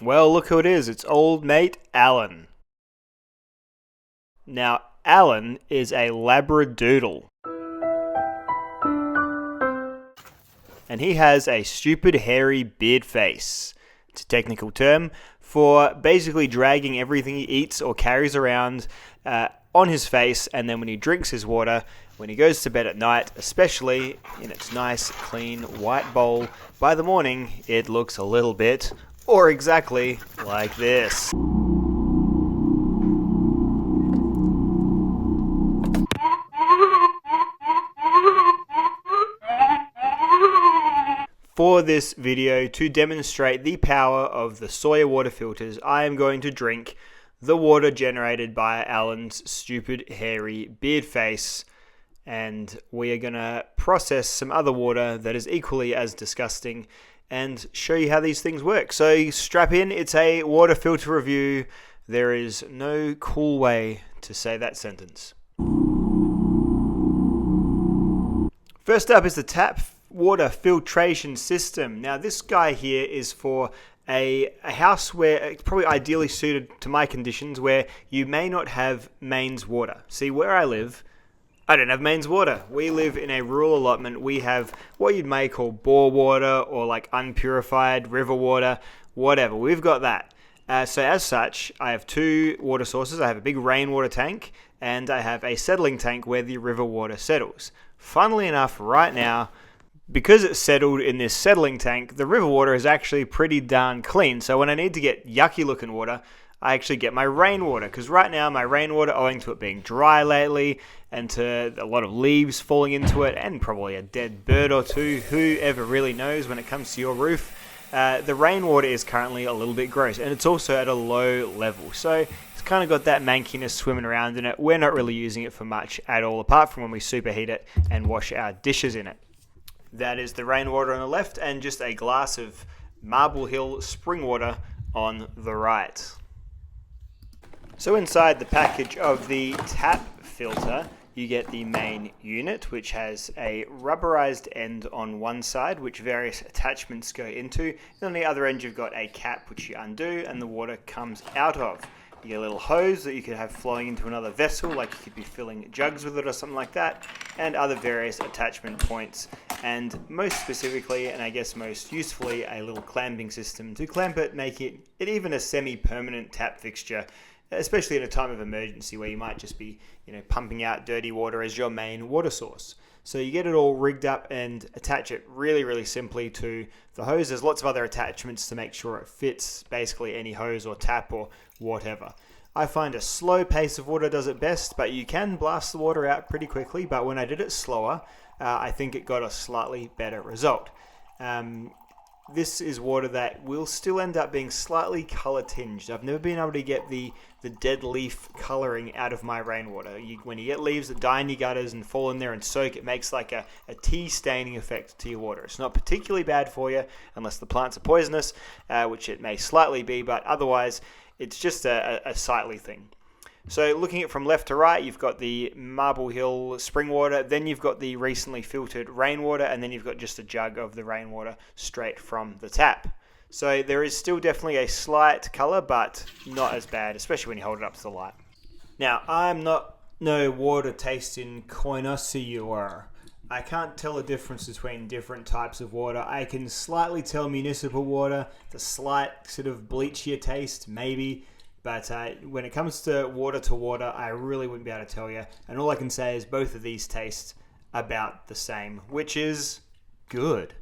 Well, look who it is. It's old mate Alan. Now, Alan is a Labradoodle. And he has a stupid hairy beard face. It's a technical term for basically dragging everything he eats or carries around on his face, and then when he drinks his water, when he goes to bed at night, especially in its nice, clean, white bowl, by the morning it looks a little bit, or exactly like this. For this video, to demonstrate the power of the Sawyer water filters, I am going to drink the water generated by Alan's stupid hairy beard face, and we are going to process some other water that is equally as disgusting and show you how these things work. So strap in, it's a water filter review. There is no cool way to say that sentence. First up is the Tap Water Filtration System. Now this guy here is for a house where it's probably ideally suited to my conditions, where you may not have mains water. See, where I live, I don't have mains water. We live in a rural allotment. We have what you may call bore water or like unpurified river water, whatever. We've got that. So as such, I have two water sources. I have a big rainwater tank and I have a settling tank where the river water settles. Funnily enough, right now, because it's settled in this settling tank, the river water is actually pretty darn clean. So when I need to get yucky looking water, I actually get my rainwater. Because right now my rainwater, owing to it being dry lately and to a lot of leaves falling into it and probably a dead bird or two, whoever really knows when it comes to your roof, the rainwater is currently a little bit gross. And it's also at a low level. So it's kind of got that mankiness swimming around in it. We're not really using it for much at all, apart from when we superheat it and wash our dishes in it. That is the rainwater on the left and just a glass of Marble Hill spring water on the right. So inside the package of the tap filter, you get the main unit, which has a rubberized end on one side, which various attachments go into. And on the other end, you've got a cap, which you undo, and the water comes out of. You get a little hose that you could have flowing into another vessel, like you could be filling jugs with it or something like that, and other various attachment points. And most specifically, and I guess most usefully, a little clamping system to clamp it, make it even a semi-permanent tap fixture, especially in a time of emergency where you might just be, pumping out dirty water as your main water source. So you get it all rigged up and attach it really, really simply to the hose. There's lots of other attachments to make sure it fits basically any hose or tap or whatever. I find a slow pace of water does it best, but you can blast the water out pretty quickly. But when I did it slower, I think it got a slightly better result. This is water that will still end up being slightly color tinged. I've never been able to get the dead leaf coloring out of my rainwater. When you get leaves that die in your gutters and fall in there and soak, it makes like a tea staining effect to your water. It's not particularly bad for you unless the plants are poisonous, which it may slightly be, but otherwise it's just a sightly thing. So looking at it from left to right, you've got the Marble Hill spring water, then you've got the recently filtered rainwater, and then you've got just a jug of the rainwater straight from the tap. So there is still definitely a slight colour, but not as bad, especially when you hold it up to the light. Now, I'm not no water tasting connoisseur. I can't tell the difference between different types of water. I can slightly tell municipal water, the slight sort of bleachier taste, maybe. But when it comes to water, I really wouldn't be able to tell you. And all I can say is both of these taste about the same, which is good.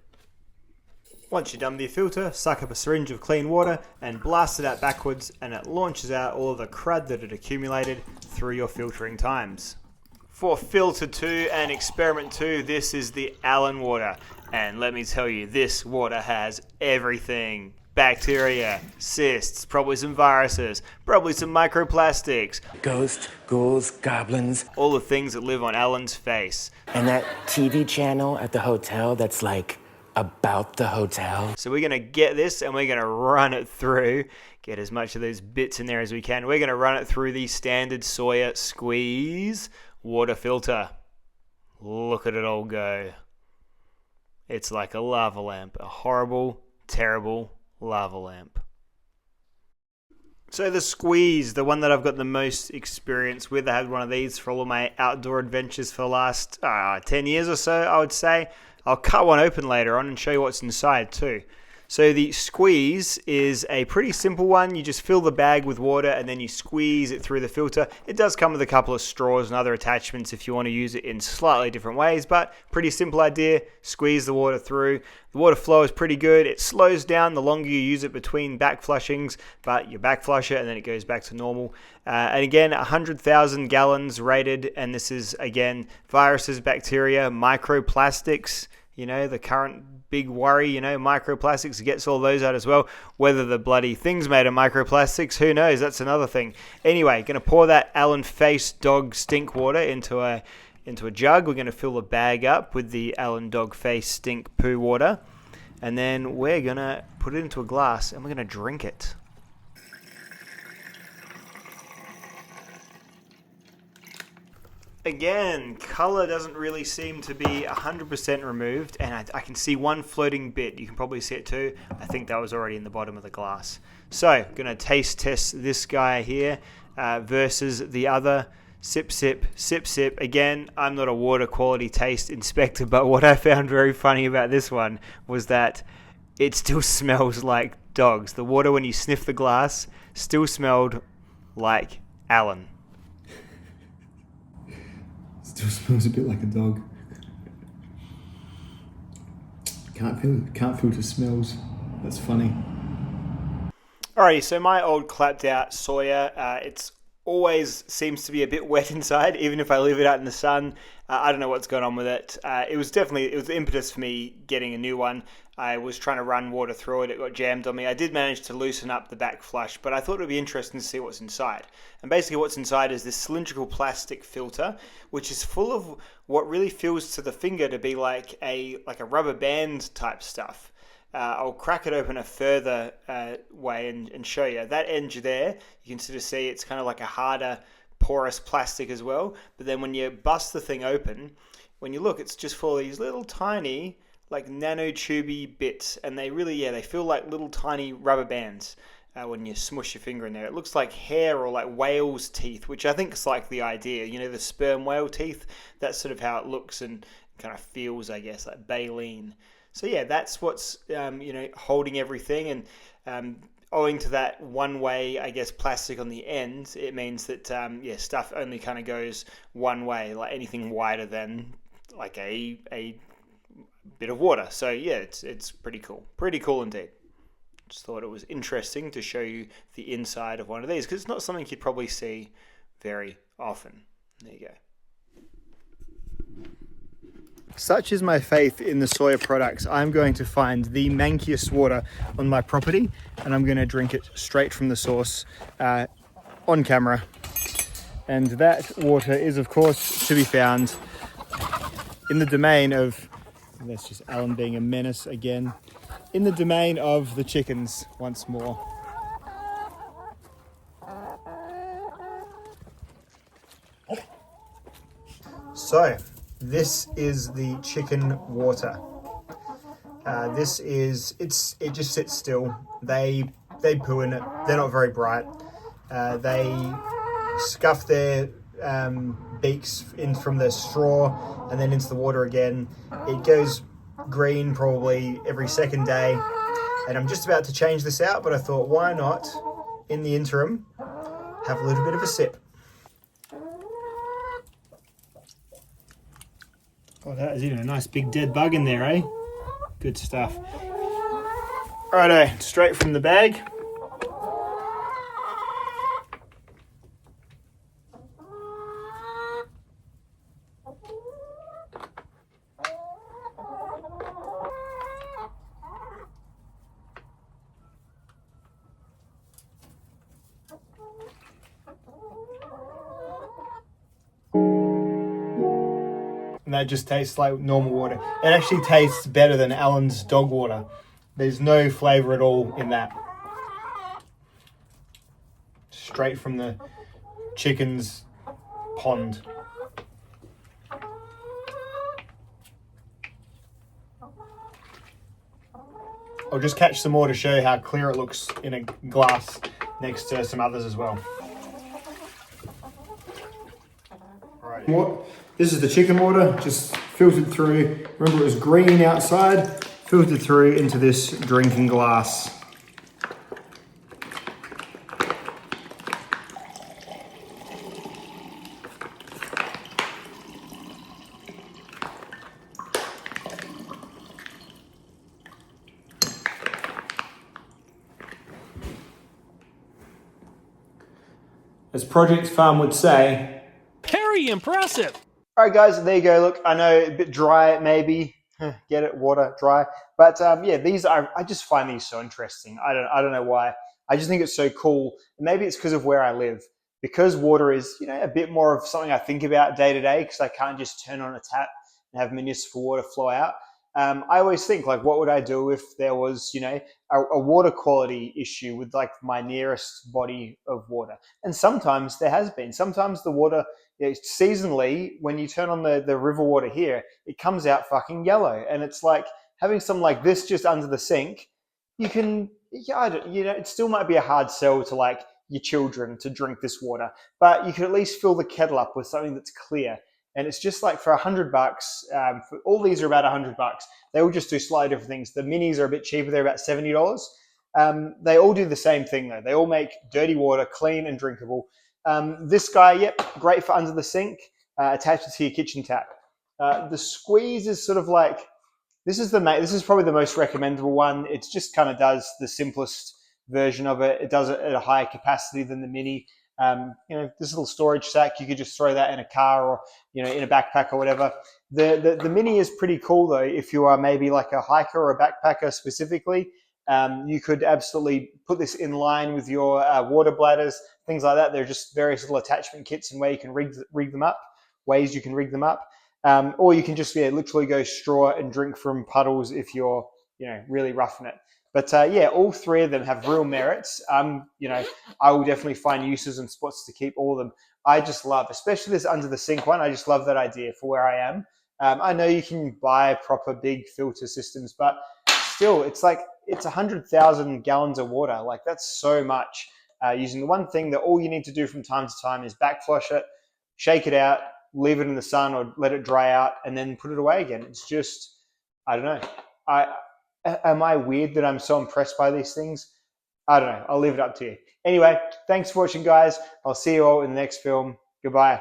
Once you're done with your filter, suck up a syringe of clean water and blast it out backwards, and it launches out all of the crud that had accumulated through your filtering times. For filter 2 and experiment 2, this is the Allen water. And let me tell you, this water has everything. Bacteria, cysts, probably some viruses, probably some microplastics. Ghosts, ghouls, goblins. All the things that live on Alan's face. And that TV channel at the hotel that's like about the hotel. So we're going to get this and we're going to run it through. Get as much of those bits in there as we can. We're going to run it through the standard Sawyer squeeze water filter. Look at it all go. It's like a lava lamp. A horrible, terrible lava lamp. So the squeeze, the one that I've got the most experience with, I had one of these for all of my outdoor adventures for the last 10 years or so, I would say. I'll cut one open later on and show you what's inside too. So the squeeze is a pretty simple one. You just fill the bag with water and then you squeeze it through the filter. It does come with a couple of straws and other attachments if you want to use it in slightly different ways, but pretty simple idea. Squeeze the water through. The water flow is pretty good. It slows down the longer you use it between back flushings, but you back flush it and then it goes back to normal. And again, 100,000 gallons rated, and this is, again, viruses, bacteria, microplastics, the current big worry, microplastics, gets all those out as well. Whether the bloody thing's made of microplastics, who knows? That's another thing. Anyway, going to pour that Allen Face dog stink water into a jug. We're going to fill the bag up with the Allen Dog Face stink poo water. And then we're going to put it into a glass and we're going to drink it. Again, color doesn't really seem to be 100% removed, and I can see one floating bit. You can probably see it too. I think that was already in the bottom of the glass. So, going to taste test this guy here versus the other. Sip, sip, sip, sip. Again, I'm not a water quality taste inspector, but what I found very funny about this one was that it still smells like dogs. The water, when you sniff the glass, still smelled like Allen. Still smells a bit like a dog. Can't filter smells. That's funny. Alrighty, so my old clapped out Sawyer, it's always seems to be a bit wet inside, even if I leave it out in the sun. I don't know what's going on with it. It was the impetus for me getting a new one. I was trying to run water through it. It got jammed on me. I did manage to loosen up the back flush, but I thought it would be interesting to see what's inside. And basically what's inside is this cylindrical plastic filter, which is full of what really feels to the finger to be like a rubber band type stuff. I'll crack it open a further way and show you. That edge there, you can sort of see it's kind of like a harder, porous plastic as well. But then when you bust the thing open, when you look, it's just full of these little tiny, like nanotubey bits. And they feel like little tiny rubber bands when you smush your finger in there. It looks like hair or like whale's teeth, which I think is like the idea. The sperm whale teeth. That's sort of how it looks and kind of feels, I guess, like baleen. So yeah, that's what's holding everything, and owing to that one way, I guess, plastic on the end, it means that stuff only kind of goes one way, like anything wider than like a bit of water. So yeah, it's pretty cool indeed. Just thought it was interesting to show you the inside of one of these because it's not something you'd probably see very often. There you go. Such is my faith in the Sawyer products, I'm going to find the mankiest water on my property and I'm going to drink it straight from the source on camera. And that water is, of course, to be found in the domain of, that's just Alan being a menace again, in the domain of the chickens once more. So, this is the chicken water. It just sits still. They poo in it. They're not very bright. They scuff their beaks in from the straw and then into the water again. It goes green probably every second day. And I'm just about to change this out, but I thought, why not, in the interim, have a little bit of a sip. Oh, that is a nice big dead bug in there, eh? Good stuff. Righto, straight from the bag. And that just tastes like normal water. It actually tastes better than Alan's dog water. There's no flavour at all in that. Straight from the chicken's pond. I'll just catch some more to show you how clear it looks in a glass next to some others as well. Right. This is the chicken water, just filtered through. Remember, it was green outside, filtered through into this drinking glass. As Project Farm would say, very impressive. All right, guys, there you go. Look, I know a bit dry, maybe. Get it, water, dry. But yeah, these are. I just find these so interesting. I don't know why. I just think it's so cool. Maybe it's because of where I live. Because water is, a bit more of something I think about day to day. Because I can't just turn on a tap and have municipal water flow out. I always think, like, what would I do if there was, a water quality issue with like my nearest body of water? And sometimes there has been. Sometimes the water, seasonally, when you turn on the river water here, it comes out fucking yellow. And it's like having something like this just under the sink. You can, it still might be a hard sell to like your children to drink this water, but you can at least fill the kettle up with something that's clear. And it's just like for $100, for all these are about $100. They all just do slightly different things. The minis are a bit cheaper. They're about $70. They all do the same thing though. They all make dirty water clean and drinkable. This guy, yep, great for under the sink, attached to your kitchen tap. The squeeze is sort of like, this is probably the most recommendable one. It just kind of does the simplest version of it. It does it at a higher capacity than the mini. This little storage sack, you could just throw that in a car or, in a backpack or whatever. The mini is pretty cool though. If you are maybe like a hiker or a backpacker specifically, you could absolutely put this in line with your water bladders, things like that. They're just various little attachment kits and ways you can rig them up. Or you can just literally go straw and drink from puddles if you're really roughing it. But all three of them have real merits. I will definitely find uses and spots to keep all of them. I just love, especially this under the sink one. I just love that idea for where I am. I know you can buy proper big filter systems, but still, it's 100,000 gallons of water. Like, that's so much. Using the one thing that all you need to do from time to time is backflush it, shake it out, leave it in the sun or let it dry out, and then put it away again. It's just, I don't know. Am I weird that I'm so impressed by these things? I don't know. I'll leave it up to you. Anyway, thanks for watching, guys. I'll see you all in the next film. Goodbye.